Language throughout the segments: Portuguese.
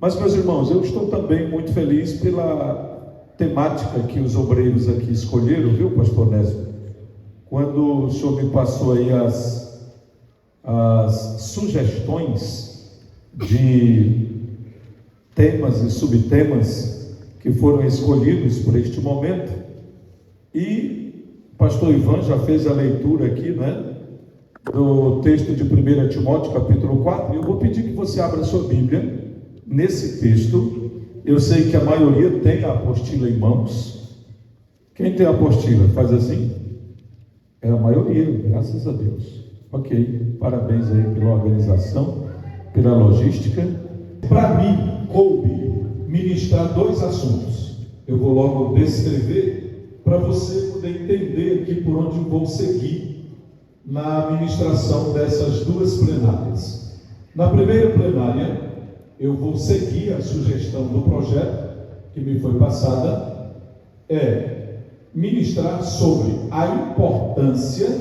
Mas, meus irmãos, eu estou também muito feliz pela temática que os obreiros aqui escolheram, viu, pastor Nésio? Quando o senhor me passou aí as sugestões de temas e subtemas que foram escolhidos por este momento, e o pastor Ivan já fez a leitura aqui, né, do texto de 1 Timóteo capítulo 4, e eu vou pedir que você abra a sua Bíblia nesse texto. Eu sei que a maioria tem a apostila em mãos. Quem tem a apostila? Faz assim? É a maioria, graças a Deus. Ok, parabéns aí pela organização, pela logística. Para mim, coube ministrar dois assuntos. Eu vou logo descrever para você poder entender aqui por onde vou seguir na ministração dessas duas plenárias. Na primeira plenária, eu vou seguir a sugestão do projeto que me foi passada, ministrar sobre a importância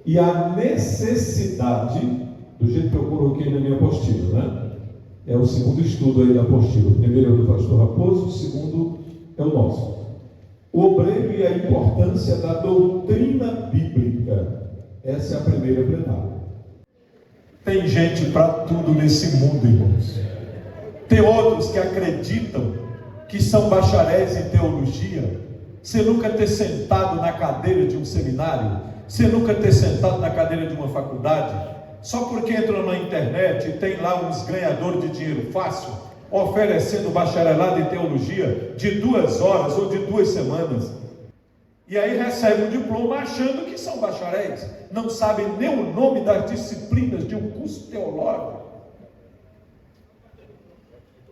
e a necessidade, do jeito que eu coloquei na minha apostila, né? É o segundo estudo aí da apostila. O primeiro é o do pastor Raposo, o segundo é o nosso. O obreiro e a importância da doutrina bíblica. Essa é a primeira plenária. Tem gente para tudo nesse mundo, irmãos. Tem outros que acreditam que são bacharéis em teologia, sem nunca ter sentado na cadeira de um seminário, sem nunca ter sentado na cadeira de uma faculdade, só porque entram na internet e tem lá uns ganhadores de dinheiro fácil, oferecendo bacharelado em teologia de 2 horas ou de 2 semanas. E aí recebem um diploma achando que são bacharéis, não sabem nem o nome das disciplinas de um curso teológico.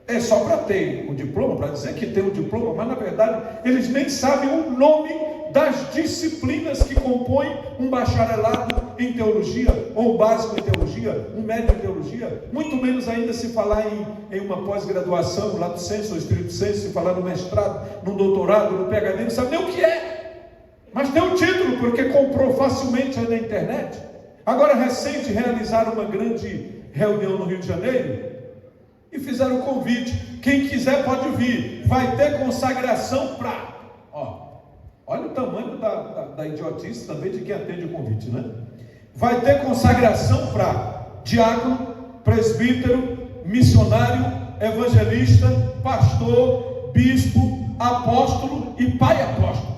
É só para ter o diploma, para dizer que tem o diploma, mas na verdade eles nem sabem o nome das disciplinas que compõem um bacharelado em teologia, ou um básico em teologia, um médio em teologia, muito menos ainda se falar em uma pós-graduação, lato sensu ou estrito sensu, se falar no mestrado, no doutorado, no PhD, não sabe nem o que é, mas tem um título, porque comprou facilmente aí na internet. Agora, recente, realizaram uma grande reunião no Rio de Janeiro, e fizeram o convite, quem quiser pode vir, vai ter consagração para, olha o tamanho da idiotice também de quem atende o convite, né? Vai ter consagração para diácono, presbítero, missionário, evangelista, pastor, bispo, apóstolo e pai apóstolo.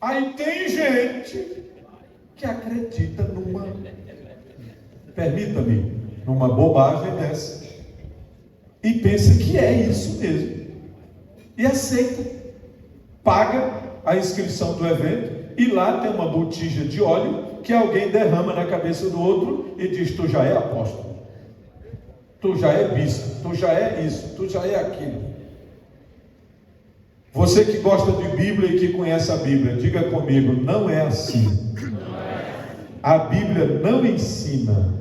Aí tem gente que acredita numa bobagem dessa, e pensa que é isso mesmo, e aceita, paga a inscrição do evento, e lá tem uma botija de óleo, que alguém derrama na cabeça do outro, e diz, tu já é apóstolo, tu já é bispo, tu já é isso, tu já é aquilo. Você que gosta de Bíblia e que conhece a Bíblia, diga comigo, não é assim. A Bíblia não ensina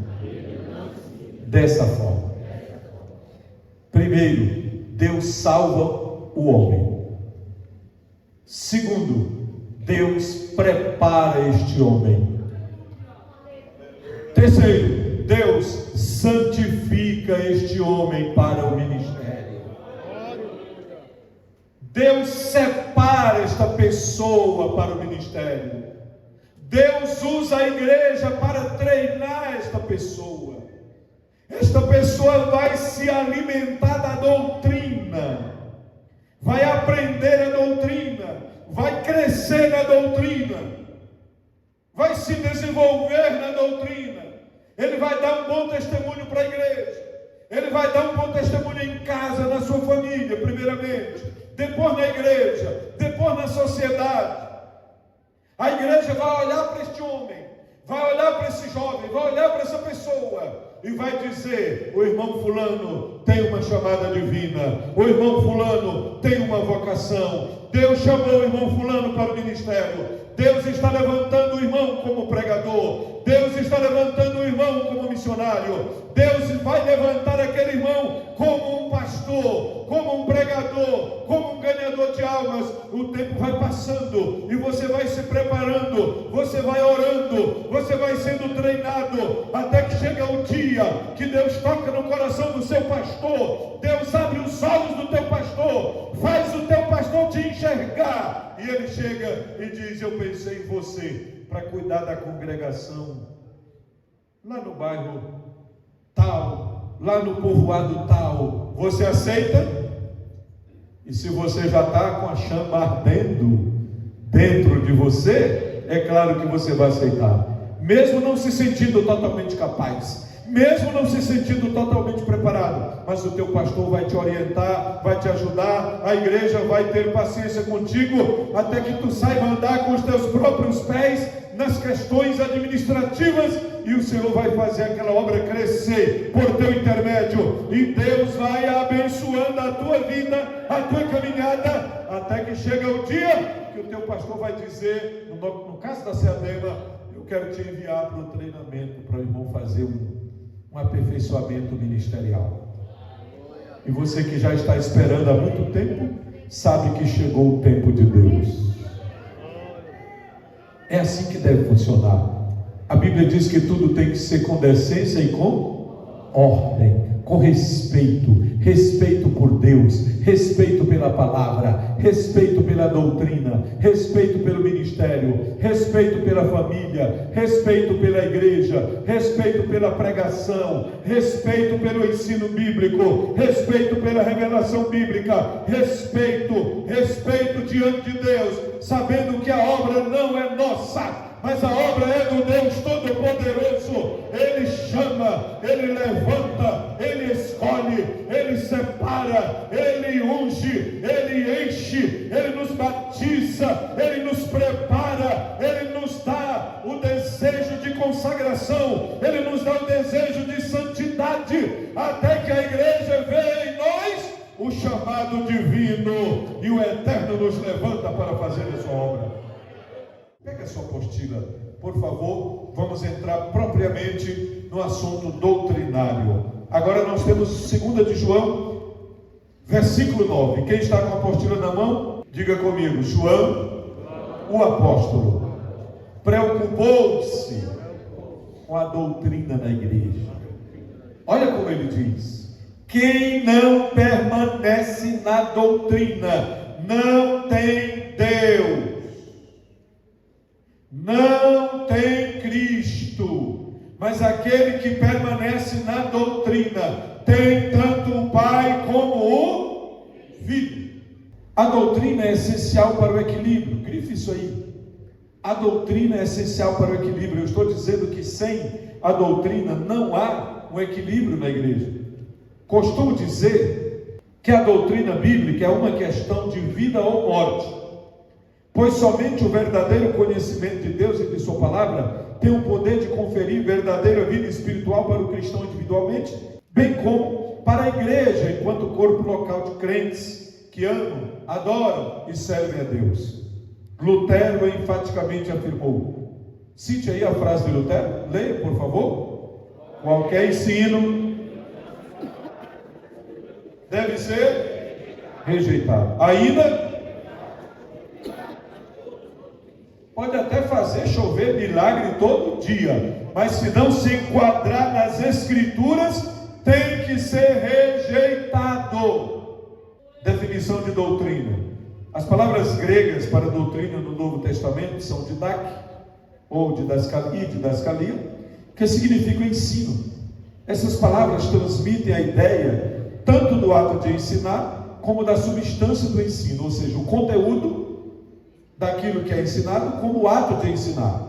dessa forma. Primeiro, Deus salva o homem. Segundo, Deus prepara este homem. Terceiro, Deus santifica este homem para o ministério. Deus separa esta pessoa para o ministério. Deus usa a igreja para treinar esta pessoa. Esta pessoa vai se alimentar da doutrina, vai aprender a doutrina, vai crescer na doutrina, vai se desenvolver na doutrina. Ele vai dar um bom testemunho para a igreja, ele vai dar um bom testemunho em casa, na sua família, primeiramente, depois na igreja, depois na sociedade. A igreja vai olhar para este homem, vai olhar para esse jovem, vai olhar para essa pessoa e vai dizer, o irmão fulano tem uma chamada divina, o irmão fulano tem uma vocação, Deus chamou o irmão fulano para o ministério, Deus está levantando o irmão como pregador. Deus está levantando o irmão como missionário. Deus vai levantar aquele irmão como um pastor, como um pregador, como um ganhador de almas. O tempo vai passando e você vai se preparando, você vai orando, você vai sendo treinado, até que chega o dia que Deus toca no coração do seu pastor. Deus abre os olhos do teu pastor, faz o teu pastor te enxergar, e ele chega e diz: eu pensei em você para cuidar da congregação lá no bairro tal, lá no povoado tal. Você aceita? E se você já está com a chama ardendo dentro de você, é claro que você vai aceitar, mesmo não se sentindo totalmente capaz, mesmo não se sentindo totalmente preparado. Mas o teu pastor vai te orientar, vai te ajudar, a igreja vai ter paciência contigo, até que tu saiba andar com os teus próprios pés nas questões administrativas, e o Senhor vai fazer aquela obra crescer por teu intermédio, e Deus vai abençoando a tua vida, a tua caminhada, até que chega o dia que o teu pastor vai dizer, no caso da Ceadema: eu quero te enviar para o treinamento, para o irmão fazer um aperfeiçoamento ministerial. E você que já está esperando há muito tempo, sabe que chegou o tempo de Deus. É assim que deve funcionar. A Bíblia diz que tudo tem que ser com decência e com ordem, com respeito, respeito por Deus, respeito pela palavra, respeito pela doutrina, respeito pelo ministério, respeito pela família, respeito pela igreja, respeito pela pregação, respeito pelo ensino bíblico, respeito pela revelação bíblica, respeito diante de Deus, sabendo que a obra não é nossa, mas a obra é do Deus Todo-Poderoso. Ele chama, Ele levanta, Ele escolhe, Ele separa, Ele unge, Ele enche, Ele nos batiza, Ele nos prepara, Ele nos dá o desejo de consagração, Ele nos dá o desejo de santidade, até que a igreja veja em nós o chamado divino, e o Eterno nos levanta para fazer a sua obra. Pega a sua apostila, por favor. Vamos entrar propriamente no assunto doutrinário. Agora nós temos 2 de João, versículo 9. Quem está com a apostila na mão, diga comigo: João, o apóstolo, preocupou-se com a doutrina da igreja. Olha como ele diz: quem não permanece na doutrina não tem Deus, não tem Cristo, mas aquele que permanece na doutrina tem tanto o Pai como o Filho. A doutrina é essencial para o equilíbrio, grife isso aí. A doutrina é essencial para o equilíbrio. Eu estou dizendo que sem a doutrina não há um equilíbrio na igreja. Costumo dizer que a doutrina bíblica é uma questão de vida ou morte, pois somente o verdadeiro conhecimento de Deus e de sua palavra tem o poder de conferir verdadeira vida espiritual para o cristão individualmente, bem como para a igreja enquanto corpo local de crentes que amam, adoram e servem a Deus. Lutero enfaticamente afirmou, cite aí a frase de Lutero, leia por favor: qualquer ensino deve ser rejeitado. Ainda pode até fazer chover milagre todo dia, mas se não se enquadrar nas escrituras, tem que ser rejeitado. Definição de doutrina. As palavras gregas para doutrina no Novo Testamento são didac, ou didascalia, que significa ensino. Essas palavras transmitem a ideia tanto do ato de ensinar, como da substância do ensino, ou seja, o conteúdo daquilo que é ensinado, como o ato de ensinar.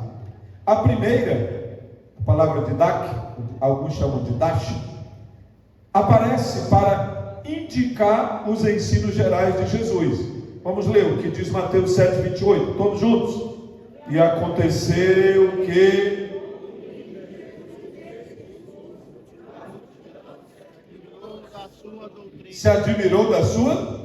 A primeira, a palavra didac, alguns chamam de dash, aparece para indicar os ensinos gerais de Jesus. Vamos ler o que diz Mateus 7:28, todos juntos. E aconteceu que se admirou da sua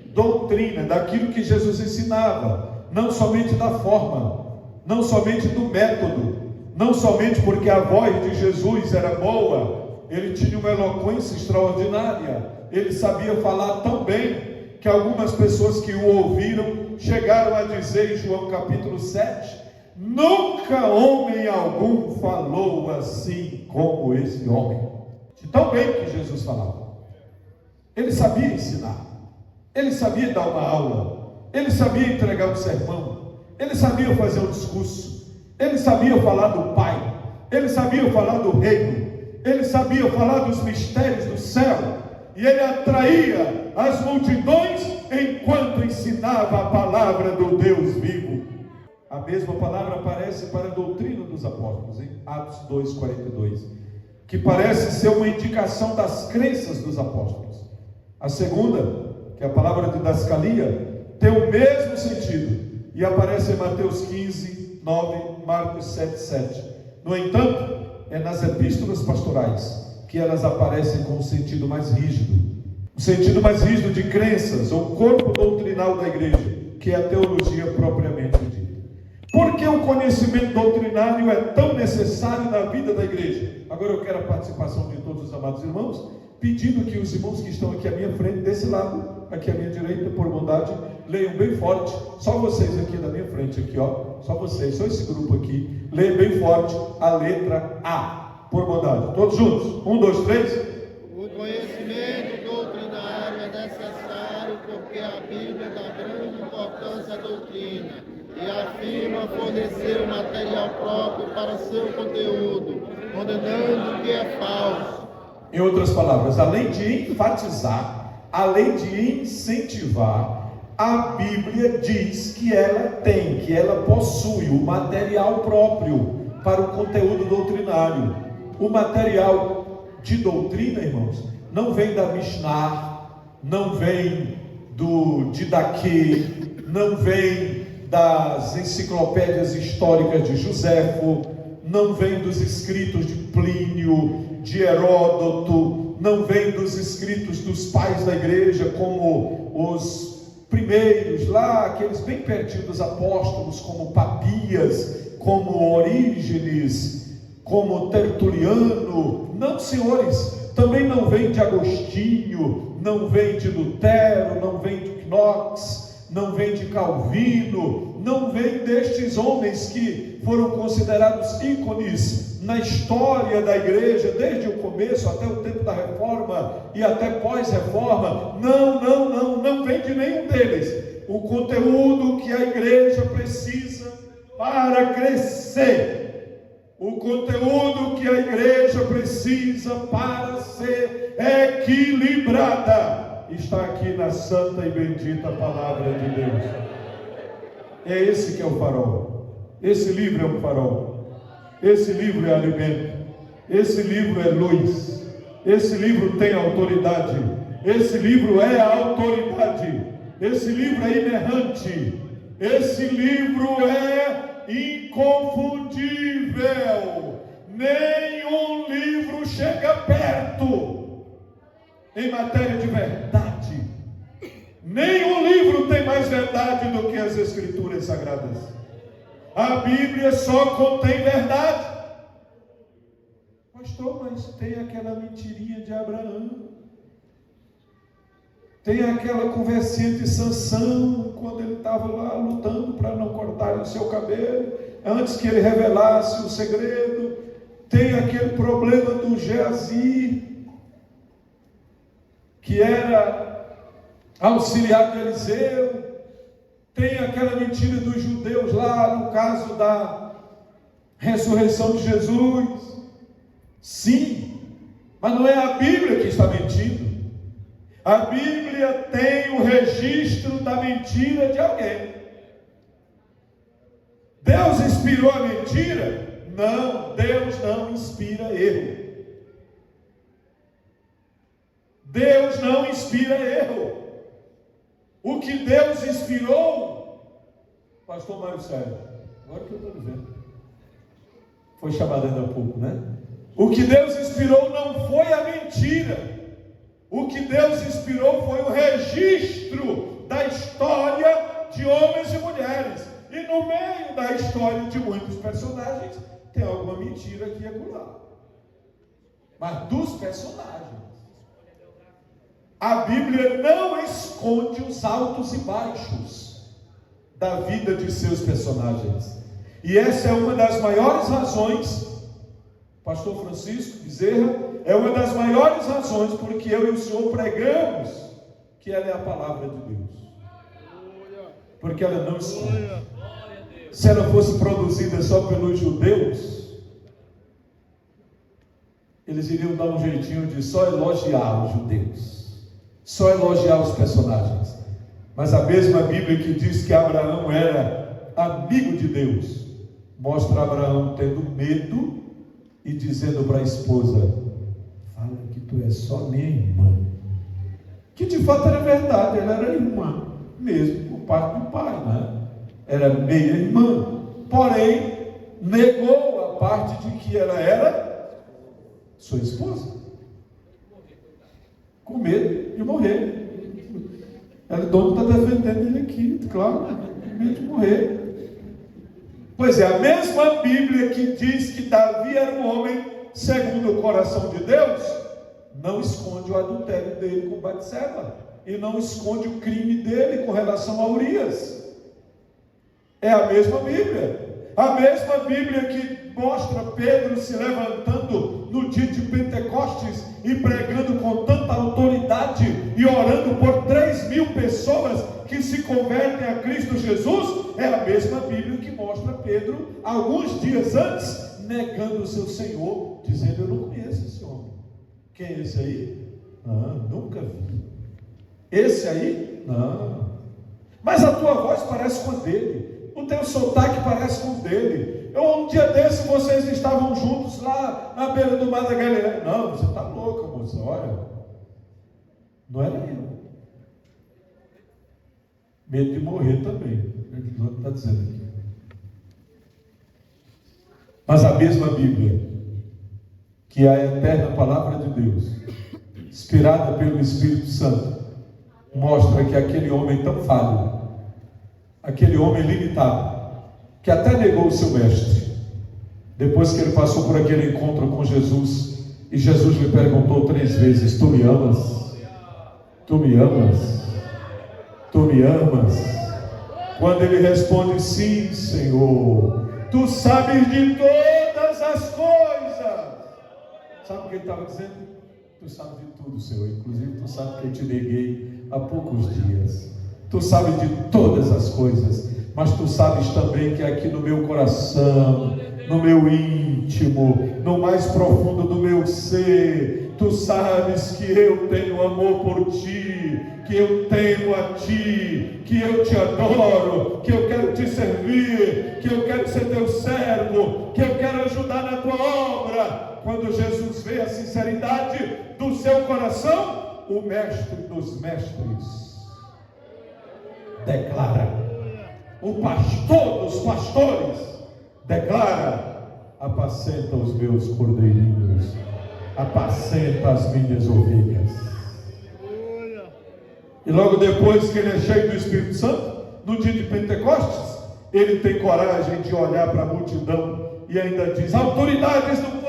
doutrina, daquilo que Jesus ensinava. não somente da forma, não somente do método, não somente porque a voz de Jesus era boa, ele tinha uma eloquência extraordinária, ele sabia falar tão bem, que algumas pessoas que o ouviram, chegaram a dizer em João capítulo 7, nunca homem algum falou assim como esse homem. De tão bem que Jesus falava. Ele sabia ensinar, ele sabia dar uma aula, ele sabia entregar um sermão, ele sabia fazer um discurso, ele sabia falar do Pai, ele sabia falar do reino, ele sabia falar dos mistérios do céu, e ele atraía as multidões enquanto ensinava a palavra do Deus vivo. A mesma palavra aparece para a doutrina dos apóstolos, em Atos 2:42, que parece ser uma indicação das crenças dos apóstolos. A segunda, que é a palavra de Dascalia, tem o mesmo sentido, e aparece em Mateus 15:9, Marcos 7:7. No entanto, é nas epístolas pastorais que elas aparecem com um sentido mais rígido, o sentido mais rígido de crenças, ou corpo doutrinal da igreja, que é a teologia propriamente dita. Por que o conhecimento doutrinário é tão necessário na vida da igreja? Agora eu quero a participação de todos os amados irmãos, pedindo que os irmãos que estão aqui à minha frente, desse lado, aqui à minha direita, por bondade, leiam bem forte, só vocês aqui da minha frente, aqui ó, só vocês, só esse grupo aqui, leiam bem forte a letra A. Por bondade, todos juntos, 1, 2, 3. O conhecimento doutrinário é necessário porque a Bíblia dá grande importância à doutrina e afirma fornecer o material próprio para seu conteúdo, condenando o que é falso. Em outras palavras, além de enfatizar, além de incentivar, a Bíblia diz que ela possui o material próprio para o conteúdo doutrinário. O material de doutrina, irmãos, não vem da Mishnah, não vem do Didaquê, não vem das enciclopédias históricas de Joséfo, não vem dos escritos de Plínio, de Heródoto, não vem dos escritos dos pais da igreja, como os primeiros lá, aqueles bem pertinhos dos apóstolos, como Papias, como Orígenes, como Tertuliano. Não, senhores, também não vem de Agostinho, não vem de Lutero, não vem de Knox, não vem de Calvino, não vem destes homens que foram considerados ícones na história da igreja, desde o começo até o tempo da reforma e até pós-reforma. Não vem de nenhum deles. O conteúdo que a igreja precisa para crescer, o conteúdo que a igreja precisa para ser equilibrada, está aqui na santa e bendita palavra de Deus. É esse que é o farol. Esse livro é um farol. Esse livro é alimento. Esse livro é luz. Esse livro tem autoridade. Esse livro é a autoridade. Esse livro é inerrante. Esse livro é inconfundível. Nenhum livro chega perto em matéria de verdade. Nenhum livro tem mais verdade do que as Escrituras Sagradas. A Bíblia só contém verdade. Pastor, mas tem aquela mentirinha de Abraão, tem aquela conversinha de Sansão, quando ele estava lá lutando para não cortar o seu cabelo, antes que ele revelasse o segredo. Tem aquele problema do Geazi, que era auxiliar de Eliseu. Tem aquela mentira dos judeus lá, no caso da ressurreição de Jesus. Sim, mas não é a Bíblia que está mentindo. A Bíblia tem o registro da mentira de alguém. Deus inspirou a mentira? Não, Deus não inspira erro. Deus não inspira erro. O que Deus inspirou, pastor Mário Sérgio, agora que eu estou dizendo, foi chamado ainda há pouco, né? O que Deus inspirou não foi a mentira. O que Deus inspirou foi o registro da história de homens e mulheres. no meio da história de muitos personagens, tem alguma mentira aqui e acolá. Mas dos personagens, a Bíblia não esconde os altos e baixos da vida de seus personagens. E essa é uma das maiores razões, pastor Francisco Bezerra, é uma das maiores razões porque eu e o senhor pregamos que ela é a palavra de Deus. Porque ela não esconde. Se ela fosse produzida só pelos judeus, eles iriam dar um jeitinho de só elogiar os judeus, só elogiar os personagens. Mas a mesma Bíblia que diz que Abraão era amigo de Deus, mostra Abraão tendo medo e dizendo para a esposa: fala que tu és só minha irmã. Que de fato era verdade, ela era irmã, mesmo por parte do pai, né? Era meia irmã, porém negou a parte de que ela era sua esposa, com medo de morrer. O dono está defendendo ele aqui, claro, com medo de morrer. Pois é, a mesma Bíblia que diz que Davi era um homem segundo o coração de Deus, não esconde o adultério dele com Batseba, e não esconde o crime dele com relação a Urias. É a mesma Bíblia. A mesma Bíblia que mostra Pedro se levantando no dia de Pentecostes e pregando com tanta autoridade e orando por 3.000 pessoas que se convertem a Cristo Jesus. É a mesma Bíblia que mostra Pedro, alguns dias antes, negando o seu Senhor, dizendo: eu não conheço esse homem. Quem é esse aí? Nunca vi. Esse aí? Não. Mas a tua voz parece com a dele. O teu sotaque parece com o dele. Um dia desse vocês estavam juntos lá na beira do mar da Galileia. Não, você está louca, moça, olha. Não era eu. Medo de morrer também. O que está dizendo aqui? Mas a mesma Bíblia, que é a eterna palavra de Deus, inspirada pelo Espírito Santo, mostra que aquele homem tão falho, aquele homem limitado, que até negou o seu mestre, depois que ele passou por aquele encontro com Jesus, e Jesus lhe perguntou 3 vezes: tu me amas? Tu me amas? Tu me amas? Quando ele responde: sim, Senhor, tu sabes de todas as coisas. Sabe o que ele estava dizendo? Tu sabes de tudo, Senhor, inclusive tu sabes que eu te neguei há poucos dias. Tu sabes de todas as coisas, mas tu sabes também que aqui no meu coração, no meu íntimo, no mais profundo do meu ser, tu sabes que eu tenho amor por ti, que eu temo a ti, que eu te adoro, que eu quero te servir, que eu quero ser teu servo, que eu quero ajudar na tua obra. Quando Jesus vê a sinceridade do seu coração, o mestre dos mestres declara, o pastor dos pastores declara: apacenta os meus cordeirinhos, apacenta as minhas ovelhas. E logo depois que ele é cheio do Espírito Santo, no dia de Pentecostes, ele tem coragem de olhar para a multidão e ainda diz: autoridades do povo,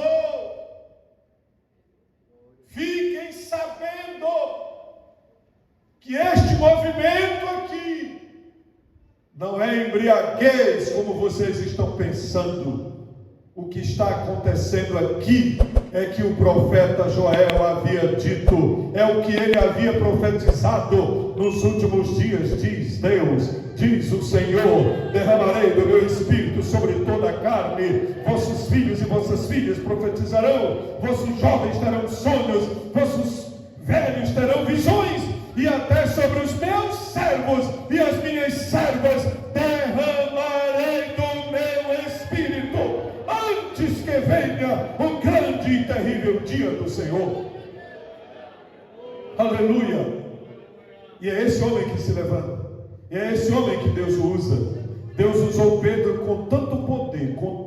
fiquem sabendo que este movimento aqui não é embriaguez como vocês estão pensando. O que está acontecendo aqui é que o profeta Joel havia dito, é o que ele havia profetizado nos últimos dias. Diz Deus, diz o Senhor: derramarei do meu espírito sobre toda a carne, vossos filhos e vossas filhas profetizarão, vossos jovens terão sonhos, vossos velhos terão visões, e até sobre os meus servos e as minhas servas derramarei do meu espírito, antes que venha o grande e terrível dia do Senhor. Aleluia! E é esse homem que se levanta, e é esse homem que Deus usa. Deus usou Pedro com tanto poder, com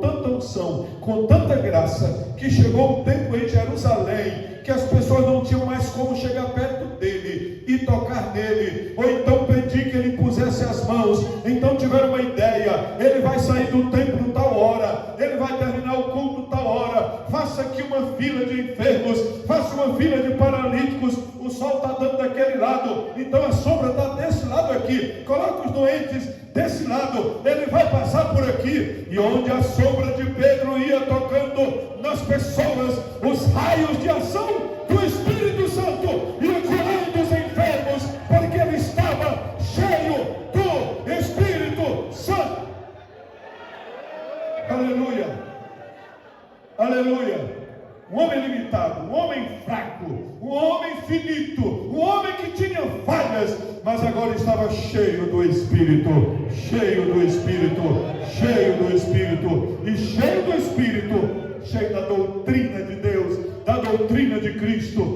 tanta unção, com tanta graça, que chegou um tempo em Jerusalém que as pessoas não tinham mais como chegar perto dele e tocar nele, ou então pedir que ele pusesse as mãos irmãos então tiveram uma ideia: ele vai sair do templo tal hora, ele vai terminar o culto tal hora, faça aqui uma fila de enfermos, faça uma fila de paralíticos, o sol está dando daquele lado, então a sombra está desse lado aqui, coloca os doentes desse lado, ele vai passar por aqui. E onde a sombra de Pedro ia tocando nas pessoas, os raios de ação do Espírito Santo iam curando os enfermos, porque ele estava cheio do Espírito Santo. Aleluia, aleluia. Um homem limitado, um homem fraco, um homem finito, um homem que tinha falhas, mas agora estava cheio do Espírito, cheio do Espírito, cheio do Espírito, e cheio do Espírito, cheio da doutrina de Deus, da doutrina de Cristo.